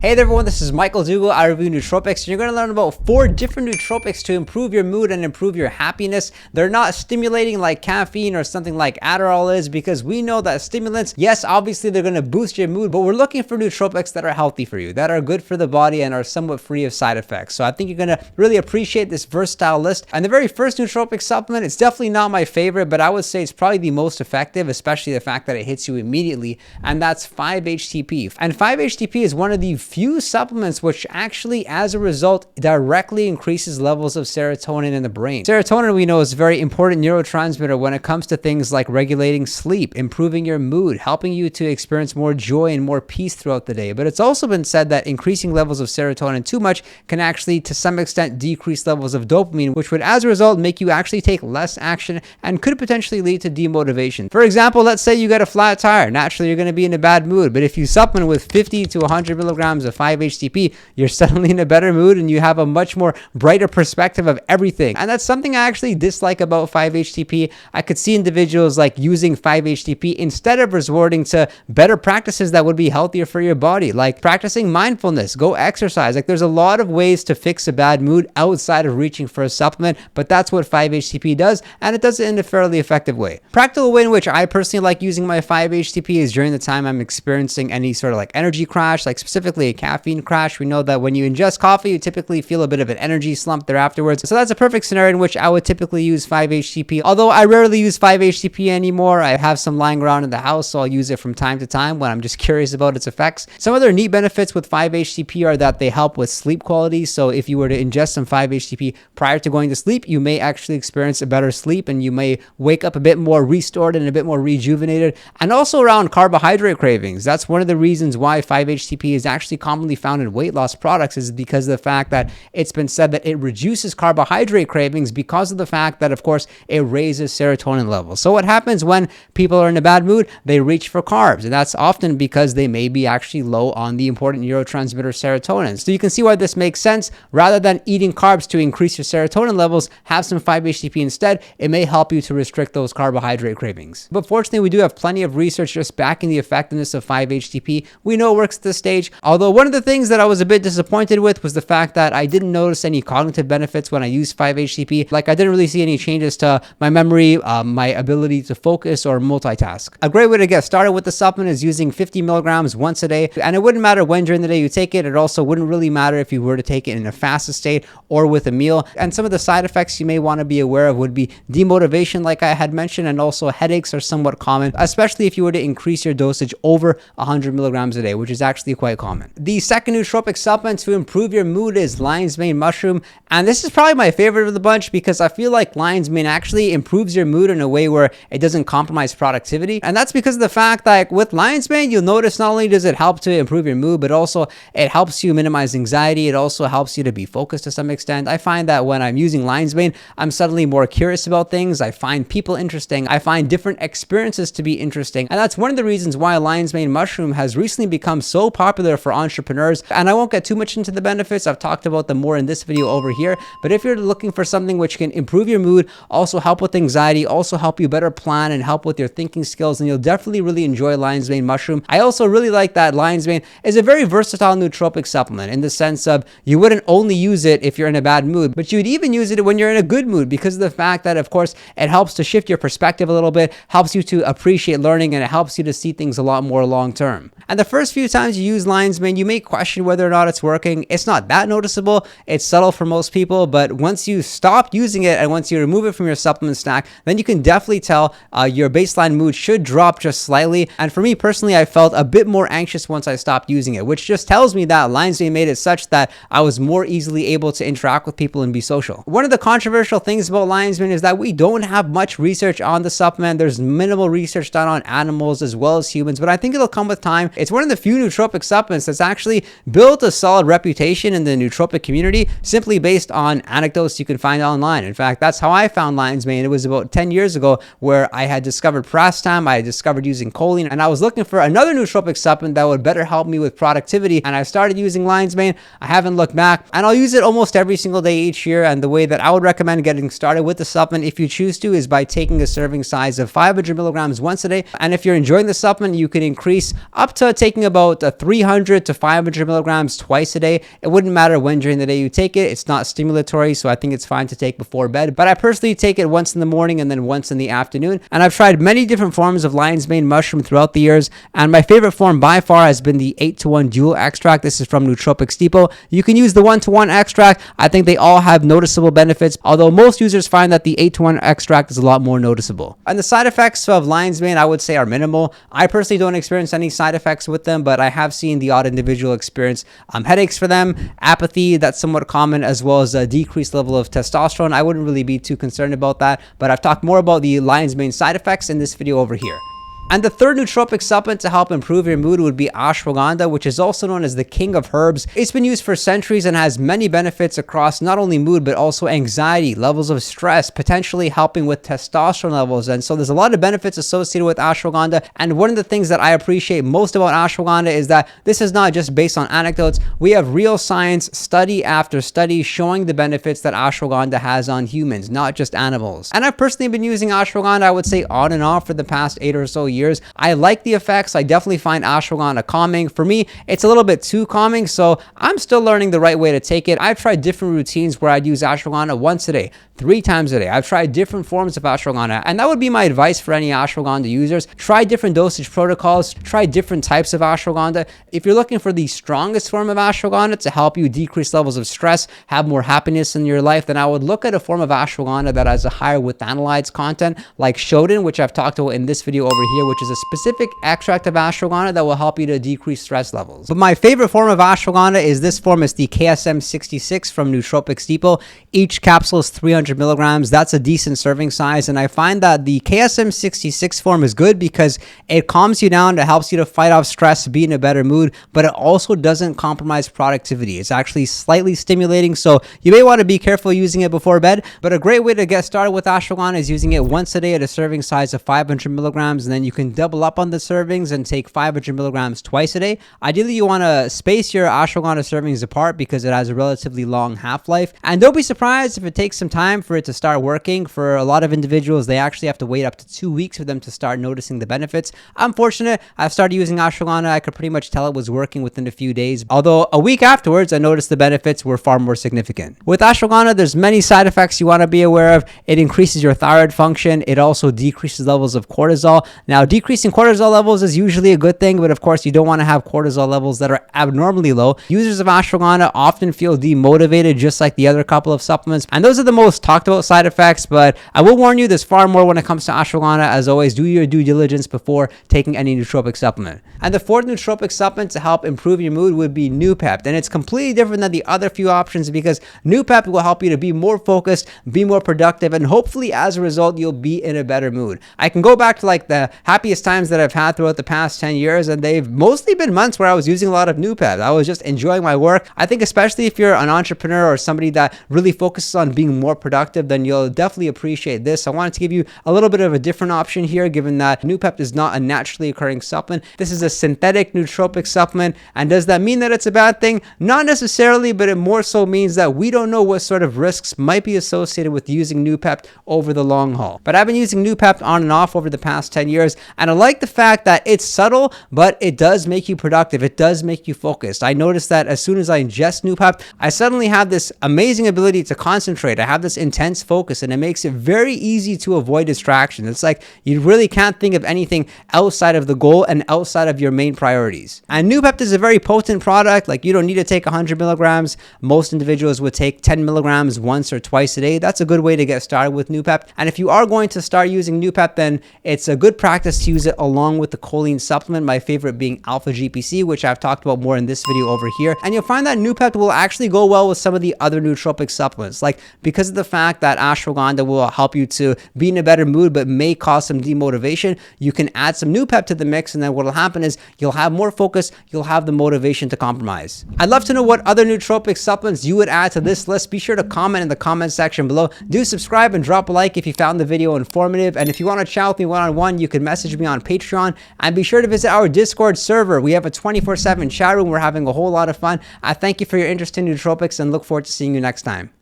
Hey there everyone, this is Michael Dougal. I review nootropics, and you're going to learn about 4 different nootropics to improve your mood and improve your happiness. They're not stimulating like caffeine or something like Adderall is, because we know that stimulants, yes, obviously they're going to boost your mood, but we're looking for nootropics that are healthy for you, that are good for the body and are somewhat free of side effects. So I think you're going to really appreciate this versatile list. And the very first nootropic supplement, it's definitely not my favorite, but I would say it's probably the most effective, especially the fact that it hits you immediately, and that's 5-HTP. And 5-HTP is one of the few supplements which actually, as a result, directly increases levels of serotonin in the brain. Serotonin, we know, is a very important neurotransmitter when it comes to things like regulating sleep, improving your mood, helping you to experience more joy and more peace throughout the day. But it's also been said that increasing levels of serotonin too much can actually, to some extent, decrease levels of dopamine, which would, as a result, make you actually take less action and could potentially lead to demotivation. For example, let's say you got a flat tire. Naturally, you're going to be in a bad mood, but if you supplement with 50 to 100 milligrams of 5-HTP, you're suddenly in a better mood and you have a much more brighter perspective of everything. And that's something I actually dislike about 5-HTP. I could see individuals like using 5-HTP instead of resorting to better practices that would be healthier for your body, like practicing mindfulness, go exercise. Like, there's a lot of ways to fix a bad mood outside of reaching for a supplement, but that's what 5-HTP does, and it does it in a fairly effective way. Practical way in which I personally like using my 5-HTP is during the time I'm experiencing any sort of like energy crash, like specifically a caffeine crash. We know that when you ingest coffee, you typically feel a bit of an energy slump there afterwards. So that's a perfect scenario in which I would typically use 5-HTP. Although I rarely use 5-HTP anymore. I have some lying around in the house, so I'll use it from time to time when I'm just curious about its effects. Some other neat benefits with 5-HTP are that they help with sleep quality. So if you were to ingest some 5-HTP prior to going to sleep, you may actually experience a better sleep and you may wake up a bit more restored and a bit more rejuvenated. And also around carbohydrate cravings. That's one of the reasons why 5-HTP is actually commonly found in weight loss products, is because of the fact that it's been said that it reduces carbohydrate cravings because of the fact that, of course, it raises serotonin levels. So what happens when people are in a bad mood? They reach for carbs, and that's often because they may be actually low on the important neurotransmitter serotonin. So you can see why this makes sense. Rather than eating carbs to increase your serotonin levels, have some 5-HTP instead. It may help you to restrict those carbohydrate cravings. But fortunately, we do have plenty of research just backing the effectiveness of 5-HTP. We know it works at this stage, although one of the things that I was a bit disappointed with was the fact that I didn't notice any cognitive benefits when I used 5-HTP. Like, I didn't really see any changes to my memory, my ability to focus or multitask. A great way to get started with the supplement is using 50 milligrams once a day, and it wouldn't matter when during the day you take it. It also wouldn't really matter if you were to take it in a fasted state or with a meal. And some of the side effects you may want to be aware of would be demotivation, like I had mentioned, and also headaches are somewhat common, especially if you were to increase your dosage over 100 milligrams a day, which is actually quite common. The second nootropic supplement to improve your mood is lion's mane mushroom, and this is probably my favorite of the bunch because I feel like lion's mane actually improves your mood in a way where it doesn't compromise productivity. And that's because of the fact that with lion's mane, you'll notice not only does it help to improve your mood, but also it helps you minimize anxiety. It also helps you to be focused to some extent. I find that when I'm using lion's mane, I'm suddenly more curious about things. I find people interesting. I find different experiences to be interesting, and that's one of the reasons why lion's mane mushroom has recently become so popular for entrepreneurs. And I won't get too much into the benefits. I've talked about them more in this video over here, but if you're looking for something which can improve your mood, also help with anxiety, also help you better plan and help with your thinking skills, then you'll definitely really enjoy lion's mane mushroom. I also really like that lion's mane is a very versatile nootropic supplement in the sense of you wouldn't only use it if you're in a bad mood, but you'd even use it when you're in a good mood, because of the fact that, of course, it helps to shift your perspective a little bit, helps you to appreciate learning, and it helps you to see things a lot more long term. And the first few times you use lion's mane, you may question whether or not it's working. It's not that noticeable. It's subtle for most people, but once you stop using it and once you remove it from your supplement stack, then you can definitely tell your baseline mood should drop just slightly. And for me personally, I felt a bit more anxious once I stopped using it, which just tells me that lion's mane made it such that I was more easily able to interact with people and be social. One of the controversial things about lion's mane is that we don't have much research on the supplement. There's minimal research done on animals as well as humans, but I think it'll come with time. It's one of the few nootropic supplements that's actually built a solid reputation in the nootropic community simply based on anecdotes you can find online. In fact, that's how I found lion's mane. It was about 10 years ago where I had discovered Prastam, I had discovered using choline, and I was looking for another nootropic supplement that would better help me with productivity, and I started using lion's mane. I haven't looked back, and I'll use it almost every single day each year. And the way that I would recommend getting started with the supplement, if you choose to, is by taking a serving size of 500 milligrams once a day. And if you're enjoying the supplement, you can increase up to taking about 300 to 500 milligrams twice a day. It wouldn't matter when during the day you take it. It's not stimulatory, so I think it's fine to take before bed. But I personally take it once in the morning and then once in the afternoon. And I've tried many different forms of lion's mane mushroom throughout the years, and my favorite form by far has been the 8-to-1 dual extract. This is from Nootropics Depot. You can use the 1-to-1 extract. I think they all have noticeable benefits, although most users find that the 8-to-1 extract is a lot more noticeable. And the side effects of lion's mane, I would say, are minimal. I personally don't experience any side effects with them, but I have seen the odd individual experience headaches for them, apathy, that's somewhat common, as well as a decreased level of testosterone. I wouldn't really be too concerned about that, but I've talked more about the lion's mane side effects in this video over here. And the third nootropic supplement to help improve your mood would be ashwagandha, which is also known as the king of herbs. It's been used for centuries and has many benefits across not only mood, but also anxiety, levels of stress, potentially helping with testosterone levels. And so there's a lot of benefits associated with ashwagandha. And one of the things that I appreciate most about ashwagandha is that this is not just based on anecdotes. We have real science, study after study, showing the benefits that ashwagandha has on humans, not just animals. And I've personally been using ashwagandha, I would say, on and off for the past 8 or so years. I like the effects. I definitely find ashwagandha calming. For me, it's a little bit too calming, so I'm still learning the right way to take it. I've tried different routines where I'd use ashwagandha once a day, 3 times a day. I've tried different forms of ashwagandha, and that would be my advice for any ashwagandha users. Try different dosage protocols, try different types of ashwagandha. If you're looking for the strongest form of ashwagandha to help you decrease levels of stress, have more happiness in your life, then I would look at a form of ashwagandha that has a higher withanolides content, like shodan, which I've talked about in this video over here, which is a specific extract of ashwagandha that will help you to decrease stress levels. But my favorite form of ashwagandha is this form. It's the KSM 66 from Nootropics Depot. Each capsule is 300 milligrams. That's a decent serving size, and I find that the KSM 66 form is good because it calms you down, it helps you to fight off stress, be in a better mood, but it also doesn't compromise productivity. It's actually slightly stimulating, so you may want to be careful using it before bed. But a great way to get started with ashwagandha is using it once a day at a serving size of 500 milligrams, and then you can double up on the servings and take 500 milligrams twice a day. Ideally, you want to space your ashwagandha servings apart because it has a relatively long half-life. And don't be surprised if it takes some time for it to start working. For a lot of individuals, they actually have to wait up to 2 weeks for them to start noticing the benefits. I'm fortunate. I've started using ashwagandha. I could pretty much tell it was working within a few days. Although a week afterwards, I noticed the benefits were far more significant. With ashwagandha, there's many side effects you want to be aware of. It increases your thyroid function. It also decreases levels of cortisol. Now, decreasing cortisol levels is usually a good thing, but of course you don't want to have cortisol levels that are abnormally low. Users of ashwagandha often feel demotivated, just like the other couple of supplements, and those are the most talked about side effects. But I will warn you, there's far more when it comes to ashwagandha. As always, do your due diligence before taking any nootropic supplement. And the fourth nootropic supplement to help improve your mood would be Noopept, and it's completely different than the other few options because Noopept will help you to be more focused, be more productive, and hopefully as a result you'll be in a better mood. I can go back to like the happiest times that I've had throughout the past 10 years, and they've mostly been months where I was using a lot of Noopept. I was just enjoying my work. I think especially if you're an entrepreneur or somebody that really focuses on being more productive, then you'll definitely appreciate this. I wanted to give you a little bit of a different option here, given that Noopept is not a naturally occurring supplement. This is a synthetic nootropic supplement, and does that mean that it's a bad thing? Not necessarily, but it more so means that we don't know what sort of risks might be associated with using Noopept over the long haul. But I've been using Noopept on and off over the past 10 years, and I like the fact that it's subtle, but it does make you productive. It does make you focused. I noticed that as soon as I ingest Noopept, I suddenly have this amazing ability to concentrate. I have this intense focus, and it makes it very easy to avoid distractions. It's like you really can't think of anything outside of the goal and outside of your main priorities. And Noopept is a very potent product. Like, you don't need to take 100 milligrams. Most individuals would take 10 milligrams once or twice a day. That's a good way to get started with Noopept. And if you are going to start using Noopept, then it's a good practice to use it along with the choline supplement, my favorite being Alpha GPC, which I've talked about more in this video over here. And you'll find that Noopept will actually go well with some of the other nootropic supplements, like because of the fact that ashwagandha will help you to be in a better mood but may cause some demotivation. You can add some Noopept to the mix, and then what will happen is you'll have more focus, you'll have the motivation to compromise. I'd love to know what other nootropic supplements you would add to this list. Be sure to comment in the comment section below. Do subscribe and drop a like if you found the video informative. And if you want to chat with me one-on-one, you can message me on Patreon, and be sure to visit our Discord server. We have a 24/7 chat room. We're having a whole lot of fun. I thank you for your interest in nootropics and look forward to seeing you next time.